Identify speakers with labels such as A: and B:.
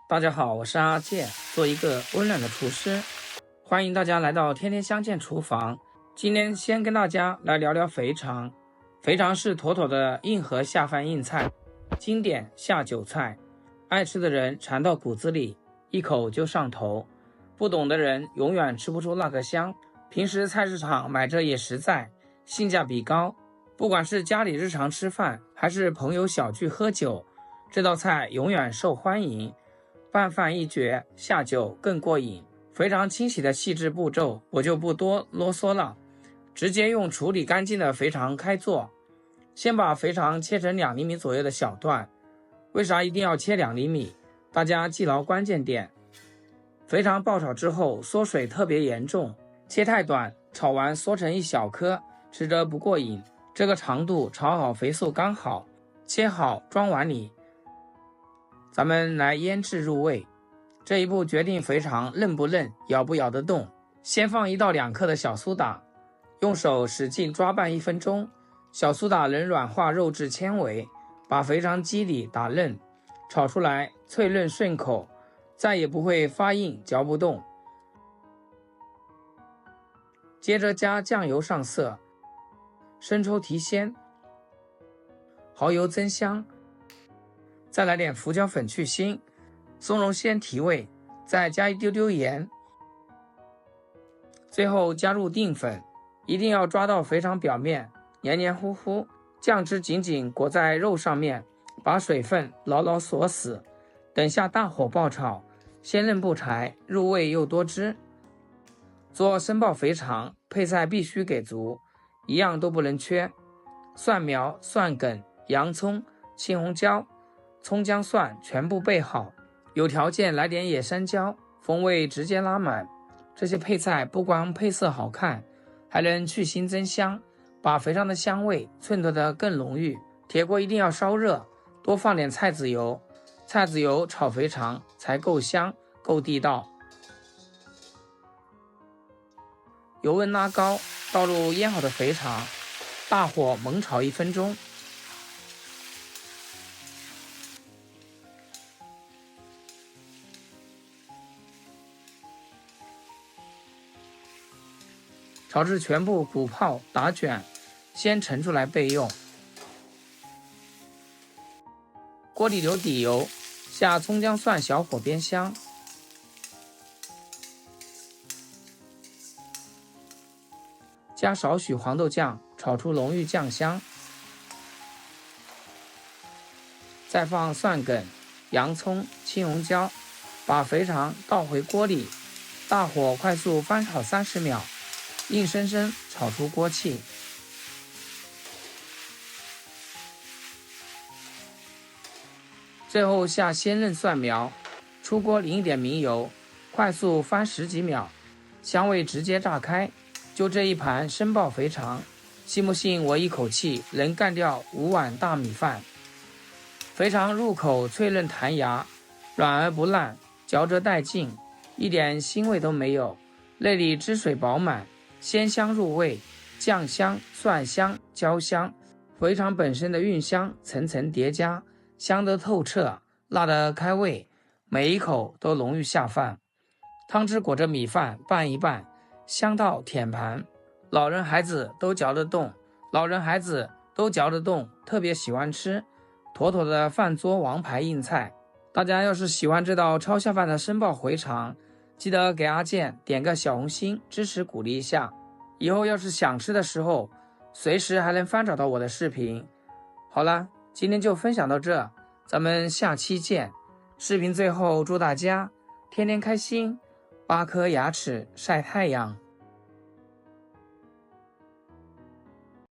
A: 大家好，我是阿健，做一個溫暖的廚師，歡迎大家來到天天相見廚房。今天先跟大家來聊聊肥腸。肥腸是妥妥的硬核下飯硬菜，經典下酒菜，愛吃的人嘗到骨子裡，一口就上頭，不懂的人永遠吃不出那個香。平時菜市場買着也實在，性價比高，不管是家裡日常吃飯，還是朋友小聚喝酒，這道菜永遠受歡迎。拌飯一絕，下酒更過癮。肥腸清洗的細緻步驟我就不多囉嗦了，直接用處理乾淨的肥腸開做。先把肥腸切成2厘米左右的小段。為啥一定要切2厘米？大家記牢關鍵點。肥腸爆炒之後縮水特別嚴重，切太短，炒完縮成一小顆，吃着不過癮。這個長度炒好肥瘦剛好，切好裝碗裡。咱們來醃制入味，這一步決定肥腸嫩不嫩，咬不咬得動。先放1到2克的小蘇打，用手使勁抓拌1分鐘，小蘇打能軟化肉質纖維，把肥腸肌理打嫩，炒出來脆嫩順口，再也不會發硬嚼不動。接着加醬油上色，生抽提鮮，蠔油增香，再來點胡椒粉去腥，松茸鮮提味，再加一丟丢鹽，最後加入淀粉，一定要抓到肥腸表面黏黏糊糊，醬汁緊緊裹在肉上面，把水分牢牢鎖死。等下大火爆炒，鮮嫩不柴，入味又多汁。做生爆肥腸，配菜必須給足，一樣都不能缺。蒜苗、蒜梗、洋蔥、青紅椒、蔥薑蒜全部備好，有條件來點野山椒，風味直接拉滿。這些配菜不光配色好看，還能去腥增香，把肥腸的香味襯托得更濃郁。鐵鍋一定要燒熱，多放點菜籽油，菜籽油炒肥腸才夠香夠地道。油溫拉高，倒入醃好的肥腸，大火猛炒1分鐘。炒至全部鼓泡打捲，先盛出來備用。鍋裡留底油，下蔥薑蒜小火煸香，加少許黃豆醬，炒出濃郁醬香，再放蒜梗、洋蔥、青紅椒，把肥腸倒回鍋裡，大火快速翻炒30秒，硬生生炒出鍋氣。最後下鮮嫩蒜苗，出鍋淋一點明油，快速翻10幾秒，香味直接炸開。就這一盤生爆肥腸，信不信我一口氣能幹掉5碗大米飯。肥腸入口脆嫩彈牙，軟而不爛，嚼着帶勁，一點腥味都沒有，內裡汁水飽滿，鮮香入味，醬香、蒜香、椒香，肥腸本身的韻香層層疊加，香得透徹，辣得開胃，每一口都濃郁下飯。湯汁裹着米飯拌一拌，香到舔盤，老人孩子都嚼得動，特別喜歡吃，妥妥的飯桌王牌硬菜。大家要是喜歡這道超下飯的生爆肥腸，記得給阿健點個小紅心支持鼓勵一下，以後要是想吃的時候，隨時還能翻找到我的視頻。好了，今天就分享到這，咱們下期見。視頻最後祝大家天天開心，8顆牙齒曬太陽。